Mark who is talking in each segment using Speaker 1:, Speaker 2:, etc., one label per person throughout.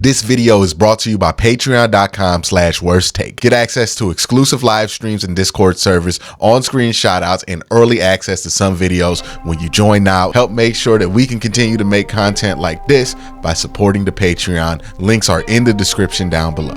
Speaker 1: This video is brought to you by patreon.com/worsttake. Get access to exclusive live streams and Discord servers, on-screen shoutouts, and early access to some videos when you join now. Help make sure that we can continue to make content like this by supporting the Patreon. Links are in the description down below.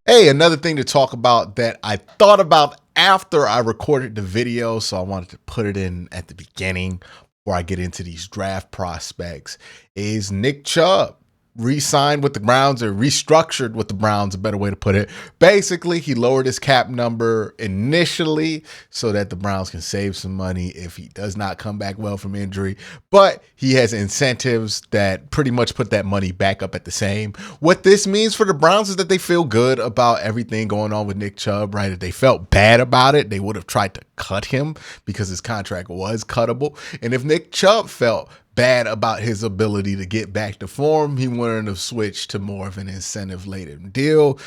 Speaker 1: Hey, another thing to talk about that I thought about after I recorded the video, so I wanted to put it in at the beginning before I get into these draft prospects, is Nick Chubb re-signed with the Browns, or restructured with the Browns, a better way to put it. Basically, he lowered his cap number initially so that the Browns can save some money if he does not come back well from injury, but he has incentives that pretty much put that money back up at the same. What this means for the Browns is that they feel good about everything going on with Nick Chubb, right? If they felt bad about it, they would have tried to cut him because his contract was cuttable. And if Nick Chubb felt bad about his ability to get back to form, he wanted to switch to more of an incentive-laden deal.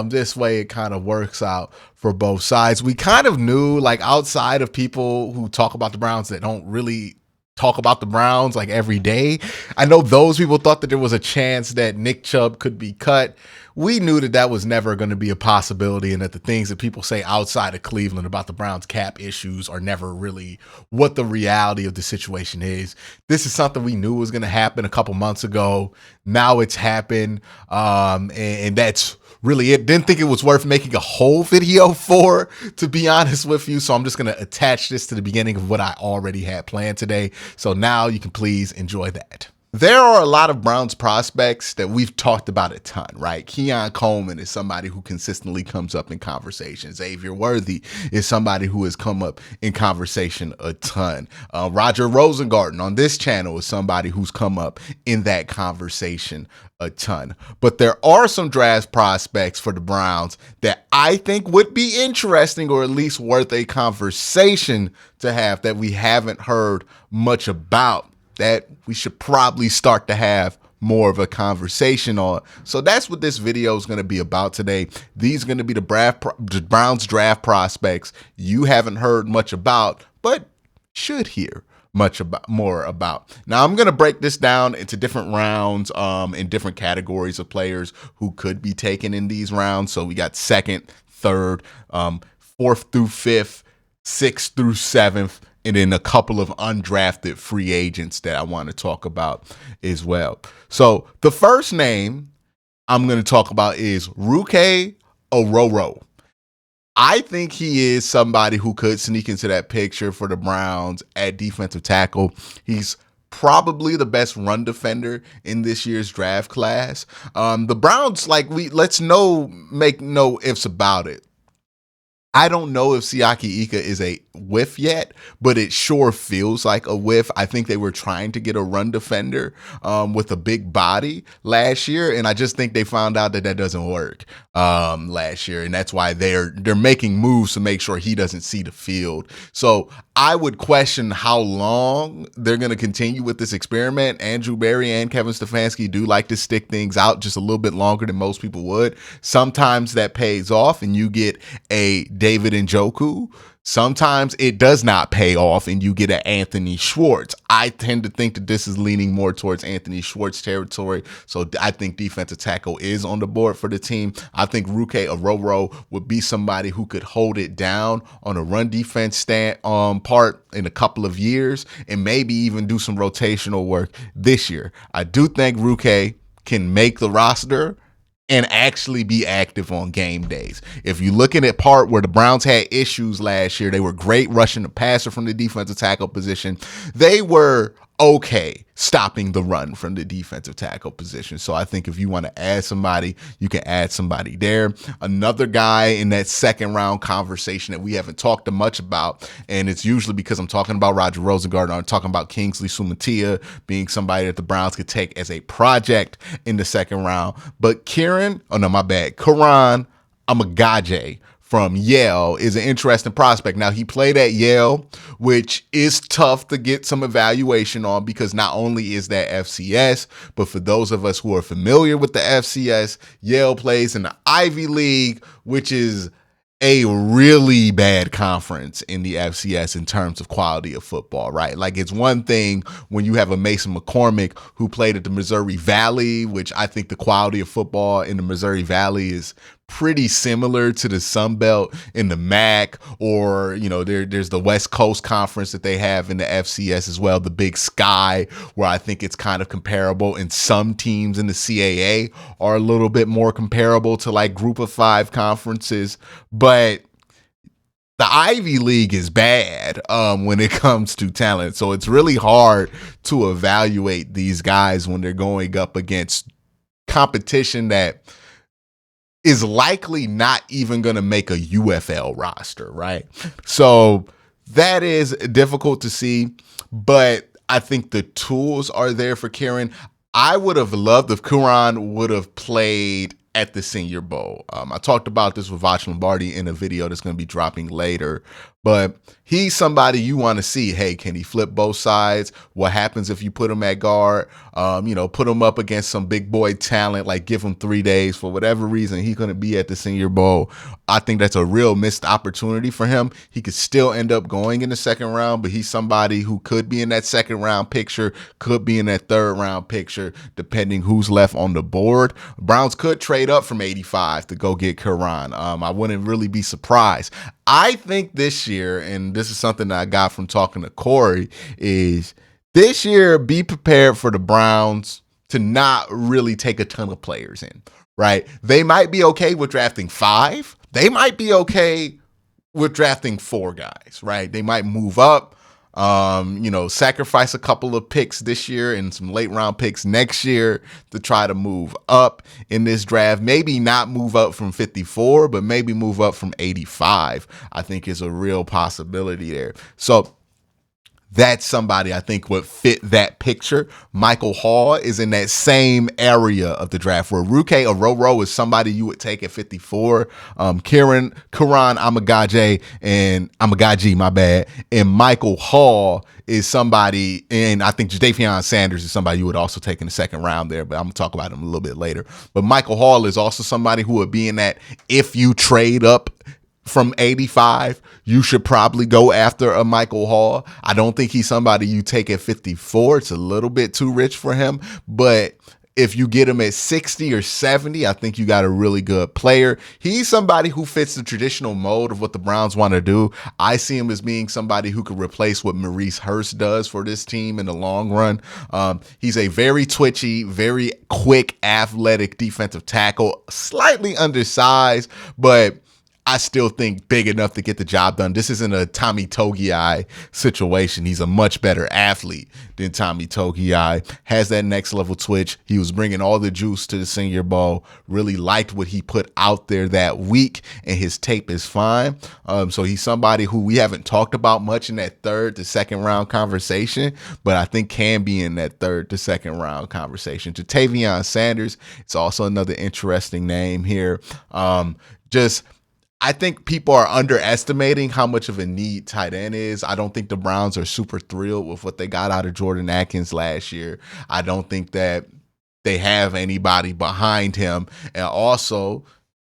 Speaker 1: This way it kind of works out for both sides. We kind of knew, like, outside of people who talk about the Browns that don't really talk about the Browns like every day, I know those people thought that there was a chance that Nick Chubb could be cut. We knew that that was never going to be a possibility, and that the things that people say outside of Cleveland about the Browns cap issues are never really what the reality of the situation is. This is something we knew was going to happen a couple months ago. Now it's happened, and that's really it. Didn't think it was worth making a whole video for, to be honest with you. So I'm just going to attach this to the beginning of what I already had planned today. So now you can please enjoy that. There are a lot of Browns prospects that we've talked about a ton, right? Keon Coleman is somebody who consistently comes up in conversation. Xavier Worthy is somebody who has come up in conversation a ton. Roger Rosengarten on this channel is somebody who's come up in that conversation a ton. But there are some draft prospects for the Browns that I think would be interesting, or at least worth a conversation to have, that we haven't heard much about, that we should probably start to have more of a conversation on. So that's what this video is going to be about today. These are going to be the Browns draft prospects you haven't heard much about, but should hear more about. Now, I'm going to break this down into different rounds, in different categories of players who could be taken in these rounds. So we got second, third, fourth through fifth, sixth through seventh, and then a couple of undrafted free agents that I want to talk about as well. So the first name I'm going to talk about is Ororo. I think he is somebody who could sneak into that picture for the Browns at defensive tackle. He's probably the best run defender in this year's draft class. The Browns, make no ifs about it. I don't know if Siaki Ika is a whiff yet, but it sure feels like a whiff. I think they were trying to get a run defender with a big body last year, and I just think they found out that that doesn't work last year, and that's why they're making moves to make sure he doesn't see the field. So I would question how long they're going to continue with this experiment. Andrew Berry and Kevin Stefanski do like to stick things out just a little bit longer than most people would. Sometimes that pays off and you get a David Njoku. Sometimes it does not pay off and you get an Anthony Schwartz. I tend to think that this is leaning more towards Anthony Schwartz territory. So I think defensive tackle is on the board for the team. I think Ororo would be somebody who could hold it down on a run defense part in a couple of years, and maybe even do some rotational work this year. I do think Ruke can make the roster and actually be active on game days. If you're looking at part where the Browns had issues last year, they were great rushing the passer from the defensive tackle position. They were okay stopping the run from the defensive tackle position. So I think if you want to add somebody, you can add somebody there. Another guy in that second round conversation that we haven't talked much about, and it's usually because I'm talking about Roger Rosengarten, I'm talking about Kingsley Sumatia being somebody that the Browns could take as a project in the second round. But Karan Amagaje from Yale is an interesting prospect. Now, he played at Yale, which is tough to get some evaluation on, because not only is that FCS, but for those of us who are familiar with the FCS, Yale plays in the Ivy League, which is a really bad conference in the FCS in terms of quality of football, right? Like, it's one thing when you have a Mason McCormick who played at the Missouri Valley, which I think the quality of football in the Missouri Valley is pretty similar to the Sun Belt in the MAC, or, you know, there's the West Coast Conference that they have in the FCS as well, the Big Sky, where I think it's kind of comparable, and some teams in the CAA are a little bit more comparable to like Group of Five conferences. But the Ivy League is bad when it comes to talent. So it's really hard to evaluate these guys when they're going up against competition that is likely not even going to make a UFL roster, right? So that is difficult to see, but I think the tools are there for Kieran. I would have loved if Kieran would have played at the Senior Bowl. I talked about this with Vach Lombardi in a video that's going to be dropping later, but he's somebody you want to see. Hey, can he flip both sides? What happens if you put him at guard? Put him up against some big boy talent, like give him 3 days for whatever reason. He's going to be at the Senior Bowl. I think that's a real missed opportunity for him. He could still end up going in the second round, but he's somebody who could be in that second round picture, could be in that third round picture, depending who's left on the board. Browns could trade up from 85 to go get Kieran. I wouldn't really be surprised. I think this year, and this is something that I got from talking to Corey, is this year be prepared for the Browns to not really take a ton of players in, right? They might be okay with drafting 5. They might be okay with drafting 4 guys, right? They might move up, sacrifice a couple of picks this year and some late round picks next year to try to move up in this draft. Maybe not move up from 54, but maybe move up from 85, I think is a real possibility there. So that's somebody I think would fit that picture. Michael Hall is in that same area of the draft where Ruke Ororo is somebody you would take at 54. Kieran Amagaji, and Michael Hall is somebody, and I think Jadavion Sanders is somebody you would also take in the second round there, but I'm going to talk about him a little bit later. But Michael Hall is also somebody who would be in that if you trade up from 85, you should probably go after a Michael Hall. I don't think he's somebody you take at 54. It's a little bit too rich for him. But if you get him at 60 or 70, I think you got a really good player. He's somebody who fits the traditional mold of what the Browns want to do. I see him as being somebody who could replace what Maurice Hurst does for this team in the long run. He's a very twitchy, very quick, athletic defensive tackle, slightly undersized, but I still think big enough to get the job done. This isn't a Tommy Togiai situation. He's a much better athlete than Tommy Togiai. Has that next level twitch. He was bringing all the juice to the Senior Bowl. Really liked what he put out there that week, and his tape is fine. So he's somebody who we haven't talked about much in that third to second round conversation, but I think can be in that third to second round conversation. Jadavion Sanders, it's also another interesting name here. I think people are underestimating how much of a need tight end is. I don't think the Browns are super thrilled with what they got out of Jordan Atkins last year. I don't think that they have anybody behind him. And also,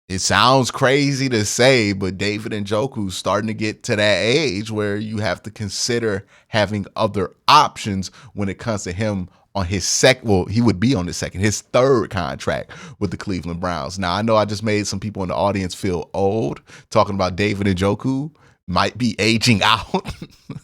Speaker 1: it sounds crazy to say, but David Njoku's starting to get to that age where you have to consider having other options when it comes to him on his he would be on his third contract with the Cleveland Browns. Now, I know I just made some people in the audience feel old talking about David Njoku might be aging out.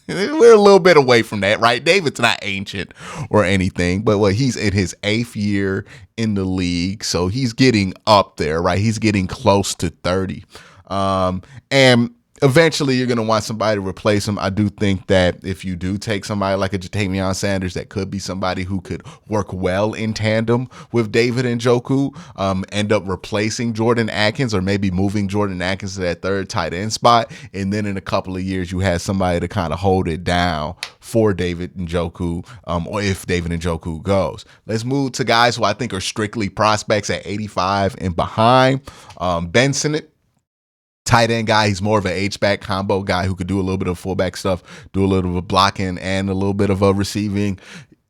Speaker 1: We're a little bit away from that, right? David's not ancient or anything, but he's in his 8th year in the league, so he's getting up there, right? He's getting close to 30. And eventually you're going to want somebody to replace him. I do think that if you do take somebody like a Jadavion Sanders, that could be somebody who could work well in tandem with David Njoku, end up replacing Jordan Atkins, or maybe moving Jordan Atkins to that third tight end spot. And then in a couple of years, you have somebody to kind of hold it down for David Njoku, or if David Njoku goes. Let's move to guys who I think are strictly prospects at 85 and behind. Ben Sinnott, tight end guy. He's more of an H-back combo guy who could do a little bit of fullback stuff, do a little bit of blocking and a little bit of receiving.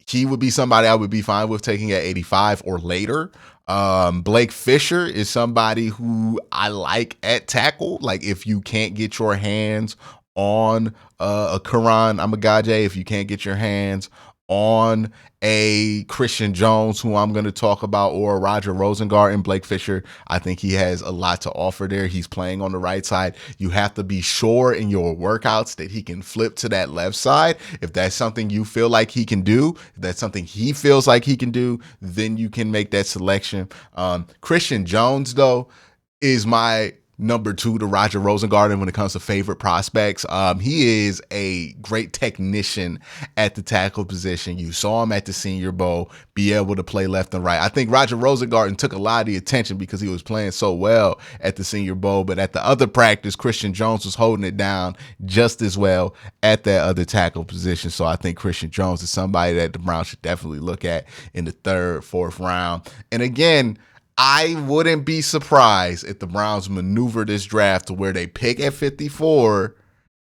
Speaker 1: He would be somebody I would be fine with taking at 85 or later. Blake Fisher is somebody who I like at tackle. Like if you can't get your hands on a Karan Amagaje, if you can't get your hands on a Christian Jones, who I'm going to talk about, or Roger Rosengart and Blake Fisher, I think he has a lot to offer there. He's playing on the right side. You have to be sure in your workouts that he can flip to that left side. If that's something you feel like he can do, if that's something he feels like he can do, then you can make that selection. Christian Jones, though, is my number 2 to Roger Rosengarten when it comes to favorite prospects. He is a great technician at the tackle position. You saw him at the Senior Bowl be able to play left and right. I think Roger Rosengarten took a lot of the attention because he was playing so well at the Senior Bowl, but at the other practice, Christian Jones was holding it down just as well at that other tackle position. So I think Christian Jones is somebody that the Browns should definitely look at in the 3rd, 4th round. And again, I wouldn't be surprised if the Browns maneuver this draft to where they pick at 54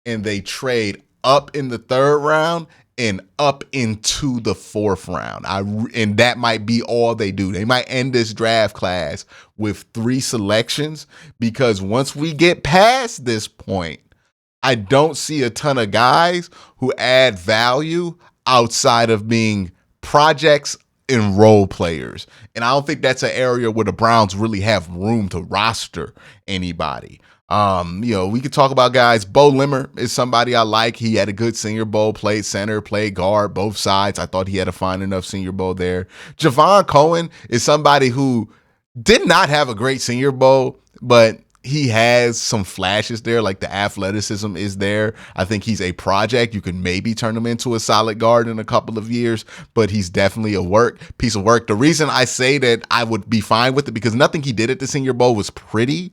Speaker 1: and they trade up in the 3rd round and up into the 4th round. And that might be all they do. They might end this draft class with 3 selections, because once we get past this point, I don't see a ton of guys who add value outside of being projects and role players. And I don't think that's an area where the Browns really have room to roster anybody. We could talk about guys. Bo Limmer is somebody I like. He had a good Senior Bowl, played center, played guard, both sides. I thought he had a fine enough Senior Bowl there. Javon Cohen is somebody who did not have a great Senior Bowl, but he has some flashes there, like the athleticism is there. I think he's a project. You can maybe turn him into a solid guard in a couple of years, but he's definitely a piece of work. The reason I say that I would be fine with it, because nothing he did at the Senior Bowl was pretty,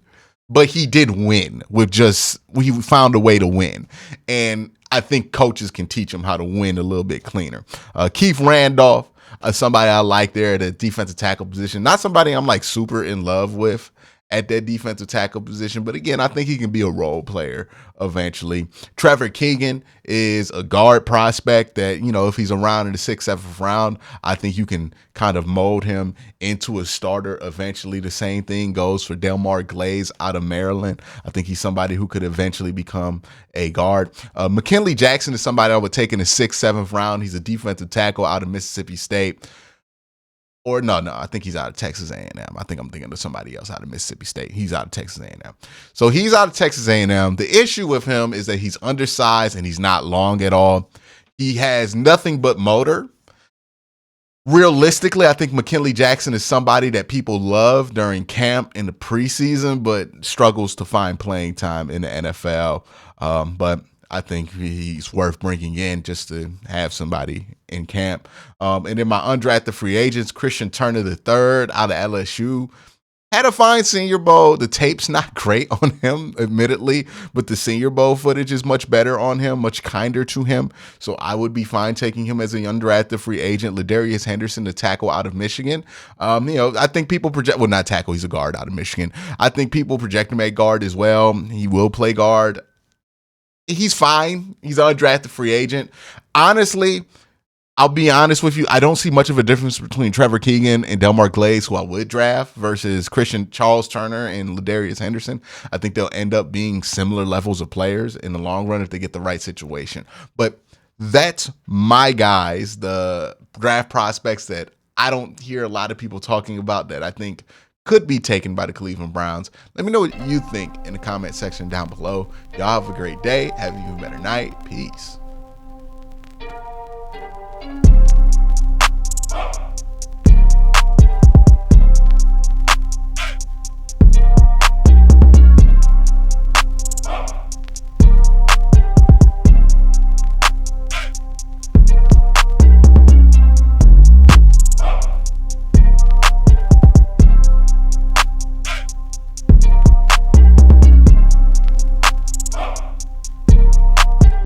Speaker 1: but he did win he found a way to win. And I think coaches can teach him how to win a little bit cleaner. Keith Randolph, somebody I like there at the defensive tackle position. Not somebody I'm like super in love with at that defensive tackle position, but again, I think he can be a role player eventually. Trevor Keegan is a guard prospect that, if he's around in the 6th, 7th round, I think you can kind of mold him into a starter eventually. The same thing goes for Delmar Glaze out of Maryland. I think he's somebody who could eventually become a guard. McKinley Jackson is somebody I would take in the 6th, 7th round. He's a defensive tackle out of Mississippi State. Or no, I think he's out of Texas A&M. I think I'm thinking of somebody else out of Mississippi State. He's out of Texas A&M. So he's out of Texas A&M. The issue with him is that he's undersized and he's not long at all. He has nothing but motor. Realistically, I think McKinley Jackson is somebody that people love during camp in the preseason, but struggles to find playing time in the NFL. But I think he's worth bringing in just to have somebody in camp. And then my undrafted free agents, Christian Turner III out of LSU, had a fine Senior Bowl. The tape's not great on him, admittedly, but the Senior Bowl footage is much better on him, much kinder to him. So I would be fine taking him as a undrafted free agent. Ladarius Henderson, the tackle out of Michigan. I think people project, well, not tackle, he's a guard out of Michigan. I think people project him at guard as well. He will play guard. He's fine. He's an undrafted free agent. Honestly, I'll be honest with you. I don't see much of a difference between Trevor Keegan and Delmar Glaze, who I would draft, versus Charles Turner and Ladarius Henderson. I think they'll end up being similar levels of players in the long run if they get the right situation. But that's my guys, the draft prospects that I don't hear a lot of people talking about that I think could be taken by the Cleveland Browns. Let me know what you think in the comment section down below. Y'all have a great day. Have an even better night. Peace.